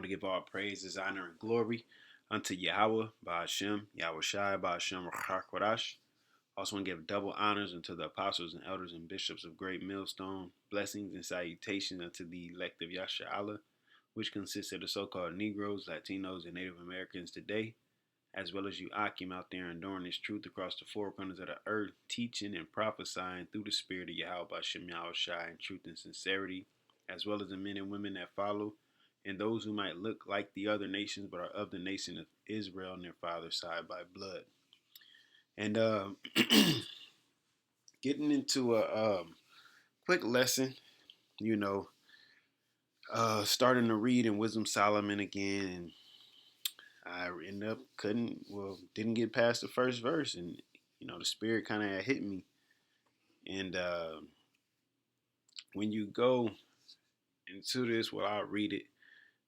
to give all praises, honor, and glory unto Yahawah, BAHASHAM, YAHAWASHI, BAHASHAM, QADASH. Also want to give double honors unto the apostles and elders and bishops of Great Millstone. Blessings and salutations unto the elect of Yasharahla, which consists of the so-called Negroes, Latinos, and Native Americans today, as well as you Akim out there enduring this truth across the four corners of the earth, teaching and prophesying through the spirit of Yahawah, BAHASHAM, YAHAWASHI, in truth and sincerity, as well as the men and women that follow, and those who might look like the other nations but are of the nation of Israel and their father's side by blood. And getting into a quick lesson, you know, starting to read in Wisdom Solomon again, and I ended up didn't get past the first verse, and the spirit kind of hit me. And when you go into this, well, I'll read it.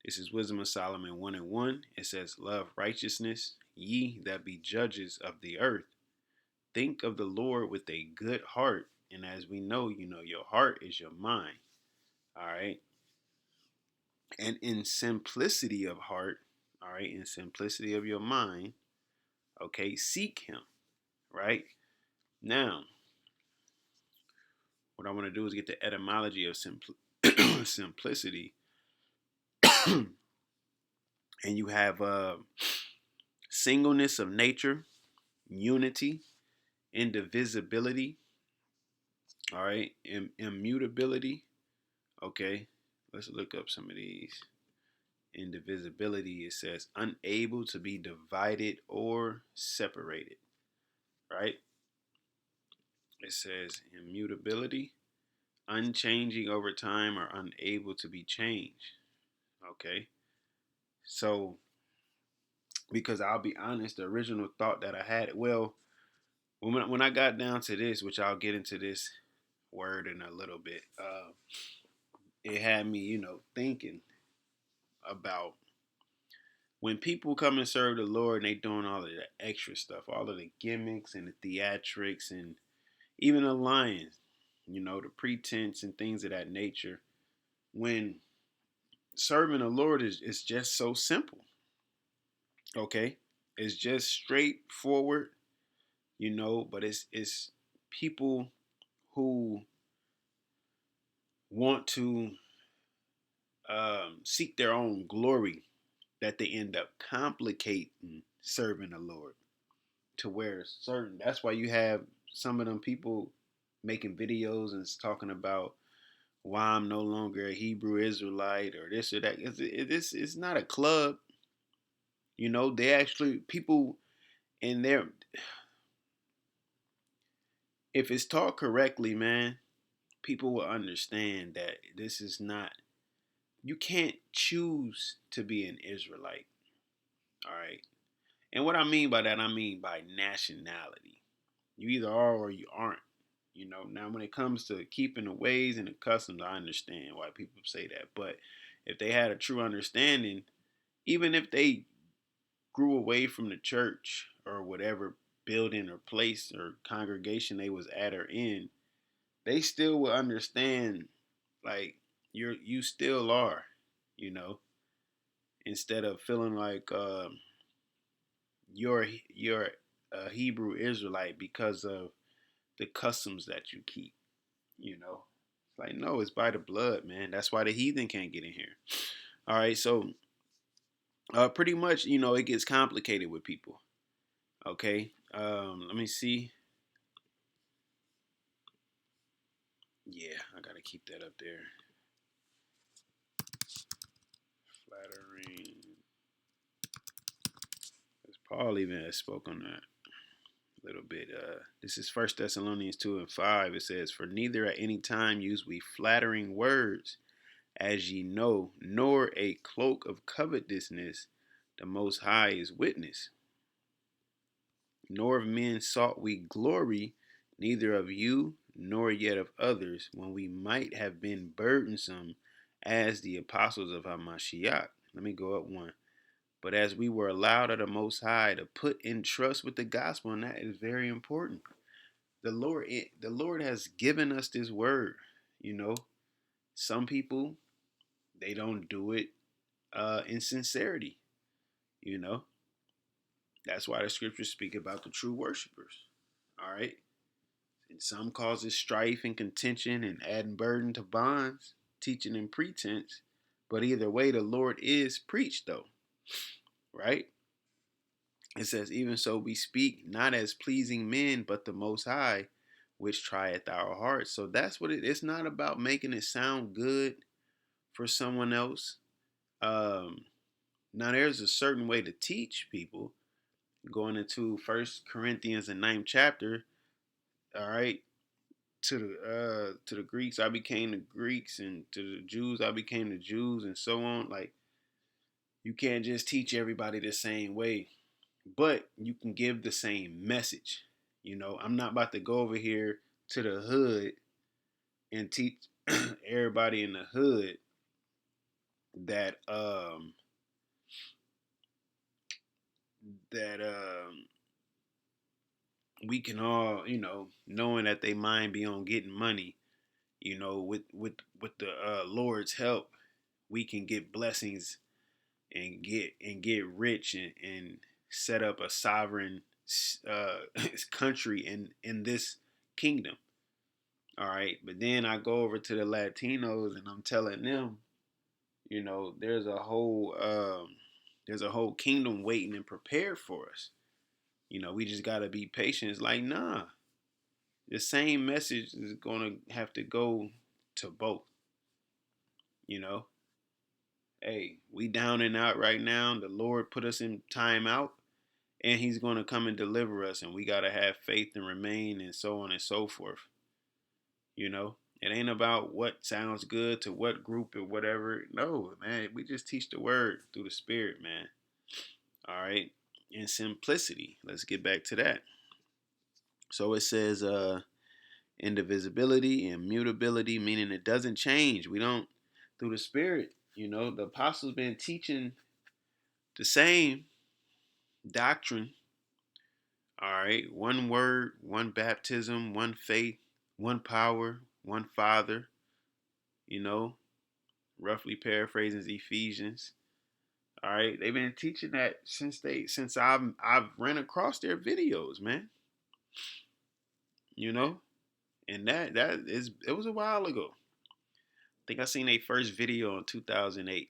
This is Wisdom of Solomon 1:1. It says, "Love righteousness, ye that be judges of the earth. Think of the Lord with a good heart." And as we know, your heart is your mind. All right. And in simplicity of heart, all right, in simplicity of your mind, okay, seek him. Right? Now, what I want to do is get the etymology of simplicity. And you have singleness of nature, unity, indivisibility, all right, immutability. Okay, let's look up some of these. Indivisibility, it says unable to be divided or separated, right? It says immutability, unchanging over time or unable to be changed. Okay, so because I'll be honest, the original thought that I had, well, when I got down to this, which I'll get into this word in a little bit, it had me, thinking about when people come and serve the Lord and they doing all of the extra stuff, all of the gimmicks and the theatrics and even the lying, the pretense and things of that nature. When serving the Lord is just so simple. Okay? It's just straightforward, but it's people who want to seek their own glory that they end up complicating serving the Lord to where certain. That's why you have some of them people making videos and talking about why I'm no longer a Hebrew Israelite or this or that. It's not a club. They actually people in there. If it's taught correctly, man, people will understand that this is not. You can't choose to be an Israelite. All right. And what I mean by that, I mean by nationality. You either are or you aren't. Now when it comes to keeping the ways and the customs, I understand why people say that. But if they had a true understanding, even if they grew away from the church or whatever building or place or congregation they was at or in, they still will understand like you still are, you know, instead of feeling like you're a Hebrew Israelite because of the customs that you keep. It's like no, it's by the blood, man. That's why the heathen can't get in here. All right, so pretty much, it gets complicated with people. Okay, let me see. Yeah, I gotta keep that up there. Flattering. Paul even has spoken on that a little bit. This is 1 Thessalonians 2:5. It says, "For neither at any time use we flattering words, as ye know, nor a cloak of covetousness. The Most High is witness. Nor of men sought we glory, neither of you, nor yet of others, when we might have been burdensome as the apostles of Hamashiach." Let me go up one. "But as we were allowed of the Most High to put in trust with the gospel," and that is very important. The Lord has given us this word. Some people, they don't do it in sincerity. You know, that's why the scriptures speak about the true worshipers. All right. And some causes strife and contention and adding burden to bonds, teaching and pretense. But either way, the Lord is preached, though. Right? It says, even so we speak not as pleasing men, but the Most High, which trieth our hearts. So that's what it's not about making it sound good for someone else. Um, Now there's a certain way to teach people. Going into First Corinthians, the ninth chapter, all right, to the Greeks I became the Greeks, and to the Jews I became the Jews, and so on. Like, you can't just teach everybody the same way, but you can give the same message. I'm not about to go over here to the hood and teach everybody in the hood that that we can all, knowing that they mind be on getting money, with the Lord's help, we can get blessings and get rich and set up a sovereign uh, country in this kingdom. All right, but then I go over to the Latinos and I'm telling them, there's a whole kingdom waiting and prepared for us. We just gotta be patient. It's like, nah, the same message is gonna have to go to both. You know, hey, we down and out right now. The Lord put us in time out, and He's gonna come and deliver us, and we gotta have faith and remain, and so on and so forth. It ain't about what sounds good to what group or whatever. No, man, we just teach the word through the Spirit, man. All right, in simplicity. Let's get back to that. So it says, indivisibility and mutability, meaning it doesn't change. We don't, through the Spirit. The apostles been teaching the same doctrine. All right, one word, one baptism, one faith, one power, one Father. You know, roughly paraphrasing Ephesians. All right, they've been teaching that since I've ran across their videos, man. You know, and it was a while ago. I think I seen their first video in 2008.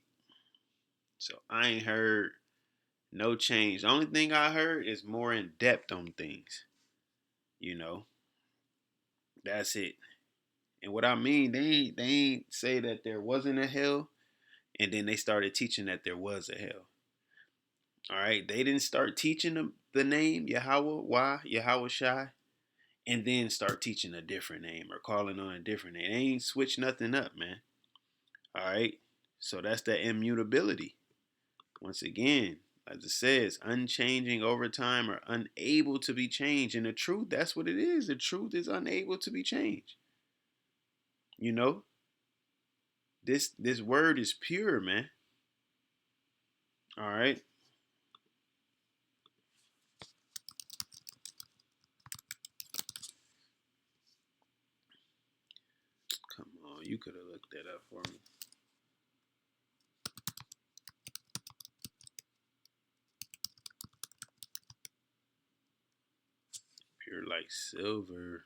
So I ain't heard no change. The only thing I heard is more in depth on things. You know, that's it. And what I mean, they ain't say that there wasn't a hell, and then they started teaching that there was a hell. All right, they didn't start teaching the name YAHAWAH, YAHAWASHI, and then start teaching a different name or calling on a different name. They ain't switch nothing up, man. All right, so that's that immutability. Once again, as it says, unchanging over time or unable to be changed. And the truth, that's what it is. The truth is unable to be changed. You know, this word is pure, man. All right. Come on, you could have looked that up for me. Pure like silver.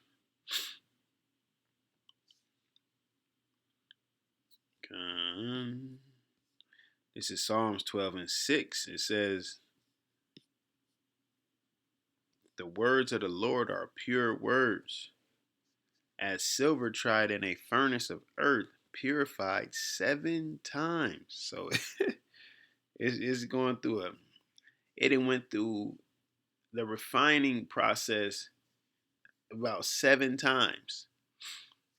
This is Psalms 12 and 6. It says, the words of the Lord are pure words, as silver tried in a furnace of earth, purified 7 times. So it's going through it went through the refining process about 7 times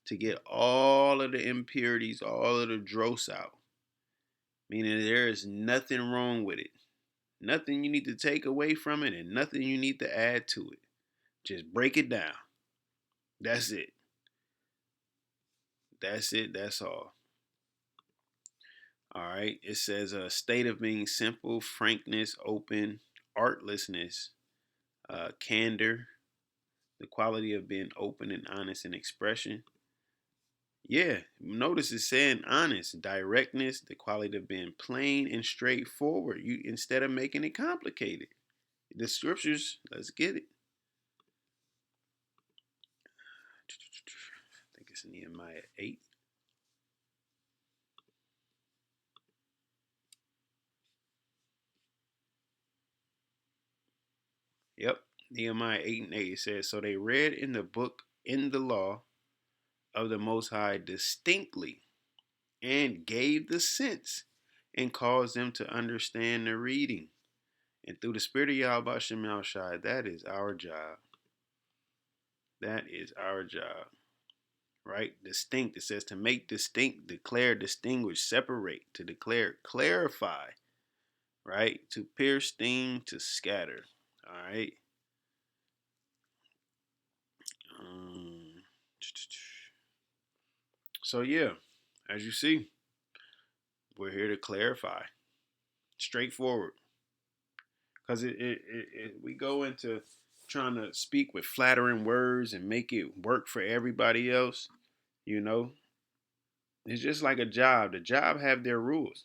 to get all of the impurities, all of the dross out. Meaning there is nothing wrong with it. Nothing you need to take away from it and nothing you need to add to it. Just break it down. That's it. That's it. That's all. All right. It says a state of being simple, frankness, open, artlessness, candor, the quality of being open and honest in expression. Yeah, notice it's saying honest, directness, the quality of being plain and straightforward. You instead of making it complicated. The scriptures, let's get it. I think it's Nehemiah 8. Yep, Nehemiah 8 and 8. It says, so they read in the book, in the law of the Most High distinctly, and gave the sense and caused them to understand the reading. And through the Spirit of YAHAWASHI, that is our job. That is our job. Right? Distinct. It says to make distinct, declare, distinguish, separate, to declare, clarify, right? To pierce, sting, to scatter. All right. Um, so yeah, as you see, we're here to clarify, straightforward, because we go into trying to speak with flattering words and make it work for everybody else. You know, it's just like a job. The job have their rules.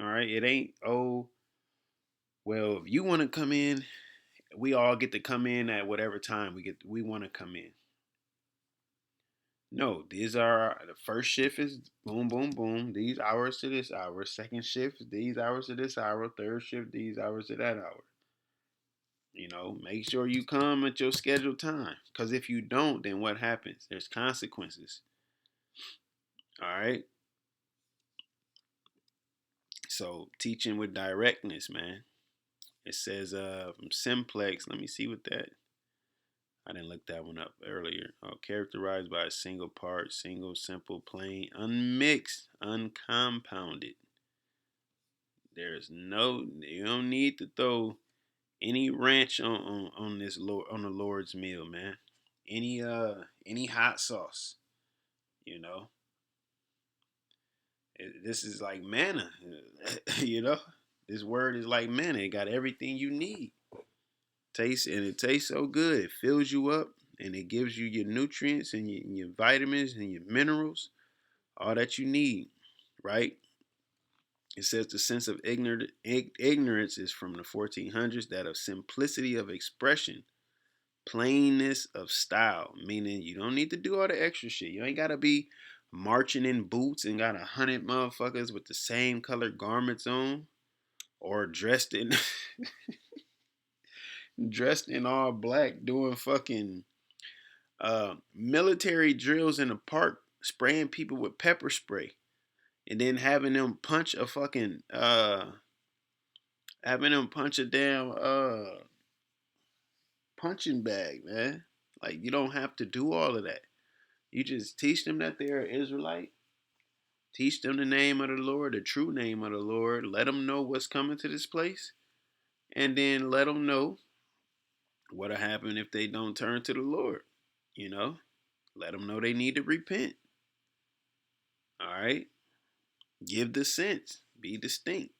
All right, it ain't well, if you want to come in, we all get to come in at whatever time we want to come in. No, these are the first shift is boom, boom, boom. These hours to this hour. Second shift, these hours to this hour. Third shift, these hours to that hour. Make sure you come at your scheduled time. Because if you don't, then what happens? There's consequences. All right. So teaching with directness, man. It says from simplex. Let me see what that. I didn't look that one up earlier. Characterized by a single part, single, simple, plain, unmixed, uncompounded. You don't need to throw any ranch on this Lord on the Lord's meal, man. Any hot sauce, you know. This is like manna, you know. This word is like manna. It got everything you need. It tastes so good. It fills you up and it gives you your nutrients and your vitamins and your minerals, all that you need, right? It says the sense of ignorance is from the 1400s, that of simplicity of expression, plainness of style, meaning you don't need to do all the extra shit. You ain't got to be marching in boots and got 100 motherfuckers with the same colored garments on or dressed in all black doing fucking military drills in the park, spraying people with pepper spray, and then having them punch a damn punching bag, man. Like you don't have to do all of that. You just teach them that they're an Israelite. Teach them the name of the Lord, the true name of the Lord. Let them know what's coming to this place, and then let them know what'll happen if they don't turn to the Lord. You know, let them know they need to repent. All right, give the sense, be distinct.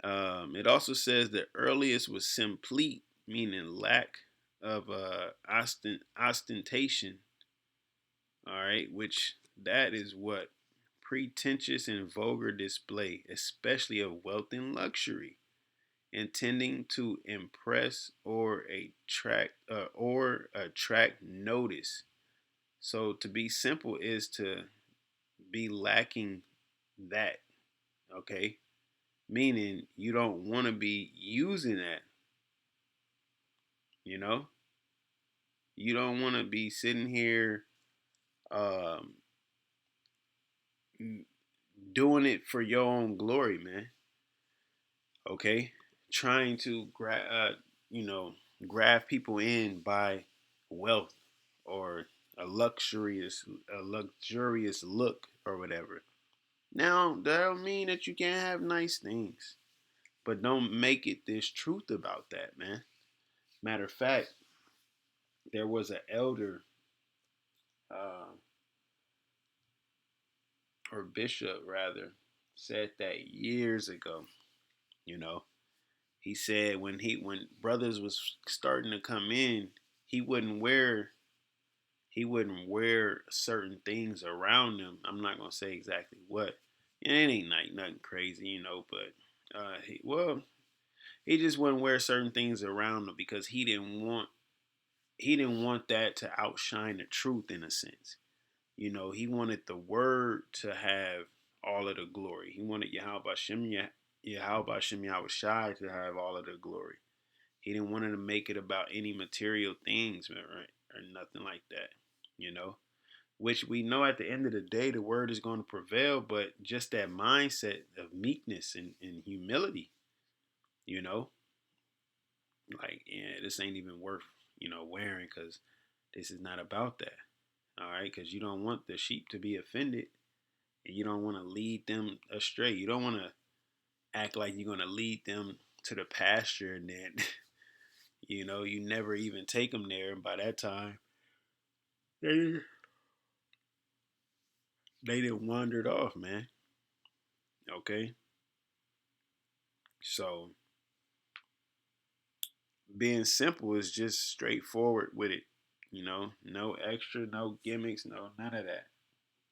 It also says the earliest was complete, meaning lack of ostentation. All right, which that is what pretentious and vulgar display, especially of wealth and luxury, intending to impress or attract notice. So to be simple is to be lacking that. Okay, meaning you don't want to be using that. You know, you don't want to be sitting here um, doing it for your own glory, man. Okay, trying to grab people in by wealth or a luxurious look or whatever. Now that don't mean that you can't have nice things, but don't make it this truth about that, man. Matter of fact, there was an elder uh, or bishop rather said that years ago. You know, he said when brothers was starting to come in, he wouldn't wear he wouldn't wear certain things around him. I'm not gonna say exactly what. And it ain't like nothing crazy, but he just wouldn't wear certain things around him because he didn't want that to outshine the truth in a sense. He wanted the word to have all of the glory. He wanted YAHAWASHI to have all of the glory. He didn't want to make it about any material things, man, right? Or nothing like that, you know? Which we know at the end of the day, the word is going to prevail, but just that mindset of meekness and humility, you know? Like, yeah, this ain't even worth, wearing because this is not about that. All right, because you don't want the sheep to be offended, and you don't want to lead them astray. You don't want to act like you're going to lead them to the pasture, and then you never even take them there, and by that time they they done wandered off, man. Okay, so being simple is just straightforward with it. No extra, no gimmicks, no none of that.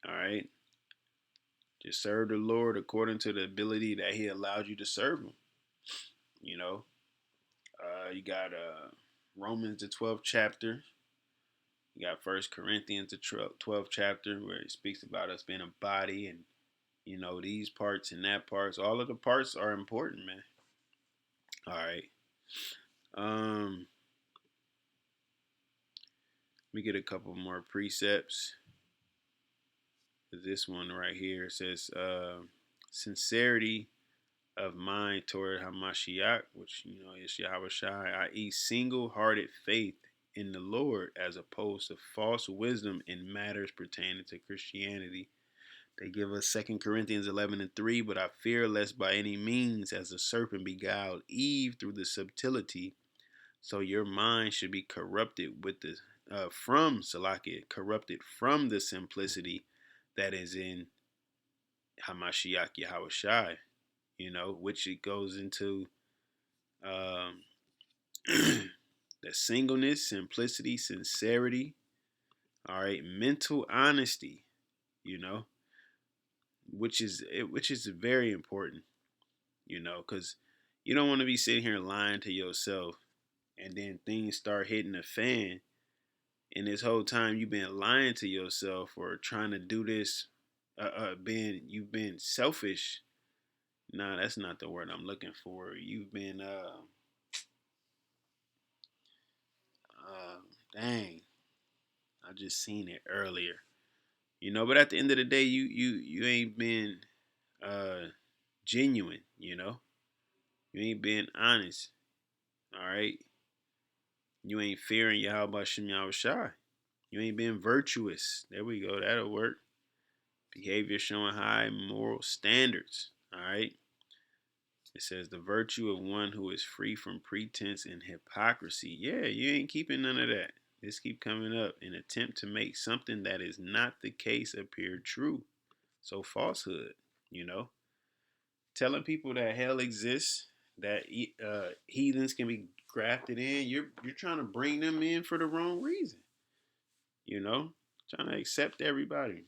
All right, just serve the Lord according to the ability that He allowed you to serve Him. You know, you got Romans the 12th chapter. You got First Corinthians the 12th chapter where it speaks about us being a body and these parts and that parts. All of the parts are important, man. All right. Let me get a couple more precepts. This one right here says sincerity of mind toward Hamashiach, which is Yahawashi, i.e., single-hearted faith in the Lord, as opposed to false wisdom in matters pertaining to Christianity. They give us 2 Corinthians 11:3, but I fear lest by any means, as the serpent beguiled Eve through the subtlety, so your mind should be corrupted corrupted from the simplicity that is in Hamashiach Yahawashi. Which it goes into um, the singleness, simplicity, sincerity, all right, mental honesty, you know, which is very important, because you don't want to be sitting here lying to yourself, and then things start hitting the fan, and this whole time you've been lying to yourself or trying to do this, you've been selfish. Nah, that's not the word I'm looking for. You've been dang, I just seen it earlier. But at the end of the day, you ain't been uh genuine, You ain't been honest. All right. You ain't fearing Yahweh Shem Yahweh Shai. You ain't been virtuous. There we go. That'll work. Behavior showing high moral standards. All right. It says the virtue of one who is free from pretense and hypocrisy. Yeah, you ain't keeping none of that. This keep coming up. An attempt to make something that is not the case appear true. So falsehood, you know. Telling people that hell exists, that heathens can be grafted in. You're trying to bring them in for the wrong reason. You know, trying to accept everybody.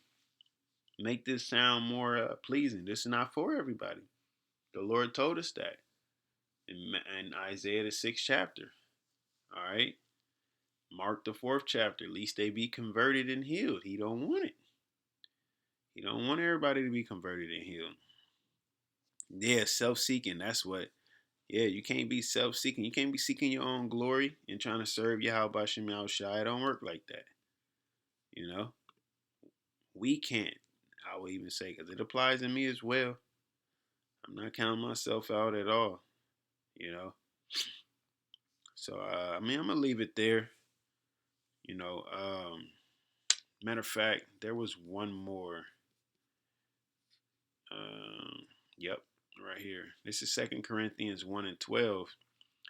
Make this sound more pleasing. This is not for everybody. The Lord told us that in Isaiah the 6th chapter. All right. Mark the 4th chapter. Least they be converted and healed. He don't want it. He don't want everybody to be converted and healed. Yeah, self-seeking. That's what. Yeah, you can't be self-seeking. You can't be seeking your own glory and trying to serve Yahweh Shem Yahweh Shai. It don't work like that. You know, we can't. I will even say because it applies to me as well. I'm not counting myself out at all. You know, so I'm gonna leave it there. You know, matter of fact, there was one more. Yep, right here. This is 2 Corinthians 1:12.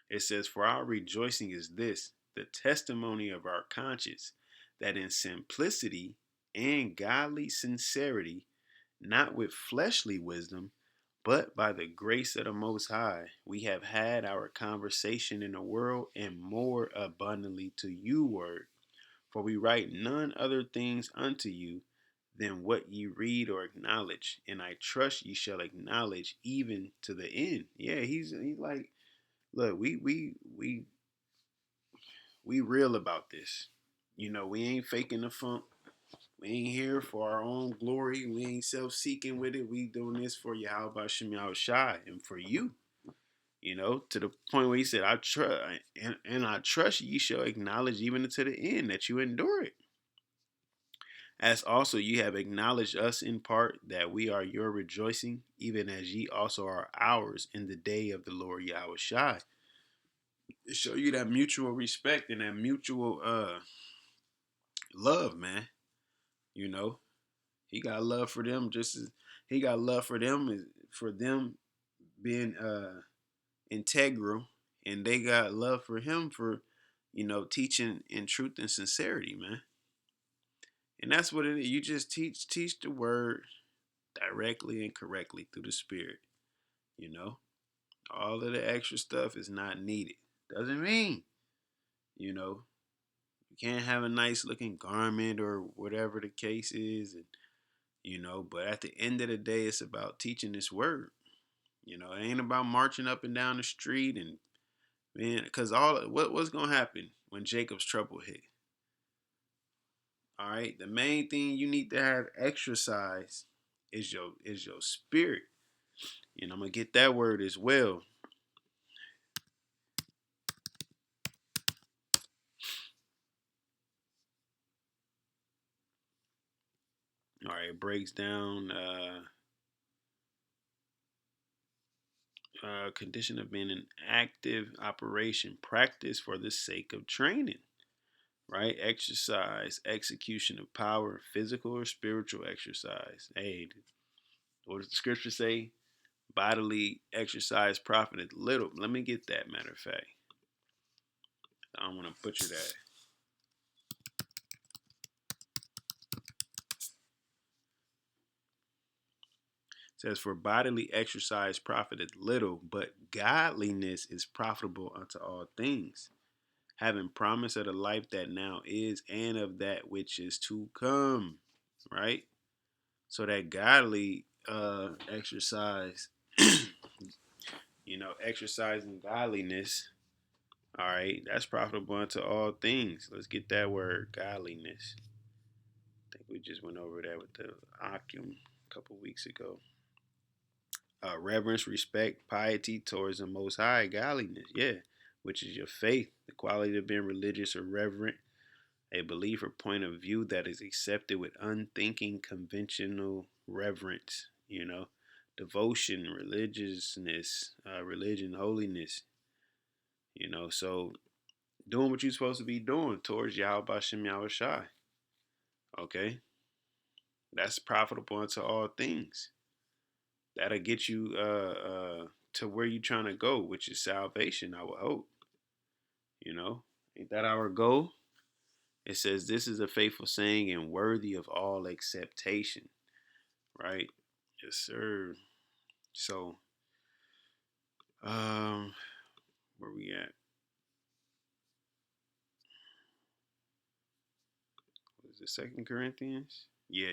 It says, "For our rejoicing is this, the testimony of our conscience, that in simplicity and godly sincerity, not with fleshly wisdom, but by the grace of the Most High, we have had our conversation in the world, and more abundantly to you word. For we write none other things unto you than what ye read or acknowledge, and I trust ye shall acknowledge even to the end. Yeah, he's like, look, we real about this. We ain't faking the funk. We ain't here for our own glory. We ain't self-seeking with it. We doing this for YAHAWASHI and for you. To the point where he said, "I trust, and I trust ye shall acknowledge even to the end that you endure it. As also you have acknowledged us in part that we are your rejoicing, even as ye also are ours in the day of the Lord Yahushua." To show you that mutual respect and that mutual love, man. You know, he got love for them just as he got love for them being integral, and they got love for him for teaching in truth and sincerity, man. And that's what it is. You just teach the word directly and correctly through the spirit. You know, all of the extra stuff is not needed. Doesn't mean you know you can't have a nice looking garment or whatever the case is, and but at the end of the day, it's about teaching this word. It ain't about marching up and down the street and man, because what's gonna happen when Jacob's trouble hit? All right, the main thing you need to have exercise is your spirit. I'm gonna get that word as well. All right, it breaks down condition of being an active operation, practice for the sake of training. Right, exercise, execution of power, physical or spiritual exercise. Hey, what does the scripture say? Bodily exercise profited little. Let me get that, matter of fact. I don't want to butcher that. It says, for bodily exercise profited little, but godliness is profitable unto all things, having promise of the life that now is and of that which is to come. Right? So that godly exercise, exercising godliness. All right, that's profitable unto all things. Let's get that word, godliness. I think we just went over that with the Akim a couple weeks ago. Reverence, respect, piety towards the Most High, godliness, yeah, which is your faith, the quality of being religious or reverent, a belief or point of view that is accepted with unthinking, conventional reverence, devotion, religiousness, religion, holiness, so doing what you're supposed to be doing towards Yahweh Shem Yahweh Shai. Okay? That's profitable unto all things. That'll get you to where you're trying to go, which is salvation, I would hope. Ain't that our goal? It says, this is a faithful saying and worthy of all acceptation. Right? Yes, sir. So, where we at? Was it Second Corinthians? Yeah.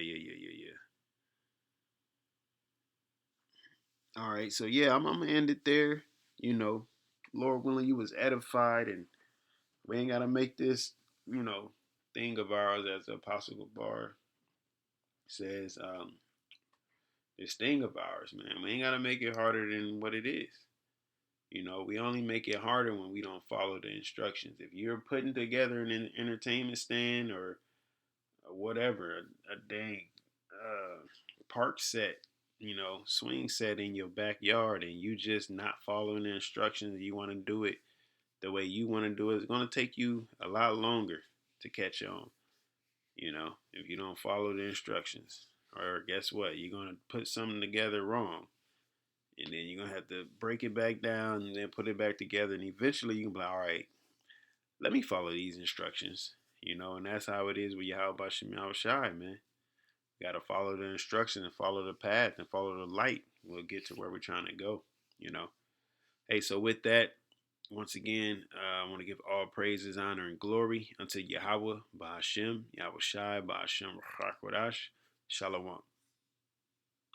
All right, so yeah, I'm gonna end it there. Lord willing, you was edified, and we ain't gotta make this, thing of ours, as the Apostle Bar says. This thing of ours, man. We ain't gotta make it harder than what it is. We only make it harder when we don't follow the instructions. If you're putting together an entertainment stand or whatever, a dang park set, swing set in your backyard, and you just not following the instructions, you want to do it the way you want to do it, it's going to take you a lot longer to catch on, if you don't follow the instructions. Or guess what? You're going to put something together wrong. And then you're going to have to break it back down and then put it back together. And eventually you can be like, all right, let me follow these instructions. And that's how it is with Yahweh Shem Yahweh Shai, man. You got to follow the instruction and follow the path and follow the light. We'll get to where we're trying to go, Hey, so with that, Once again, I want to give all praises, honor, and glory unto Yahawah, BAHASHAM, YAHAWASHI, BAHASHAM, QADASH. Shalom.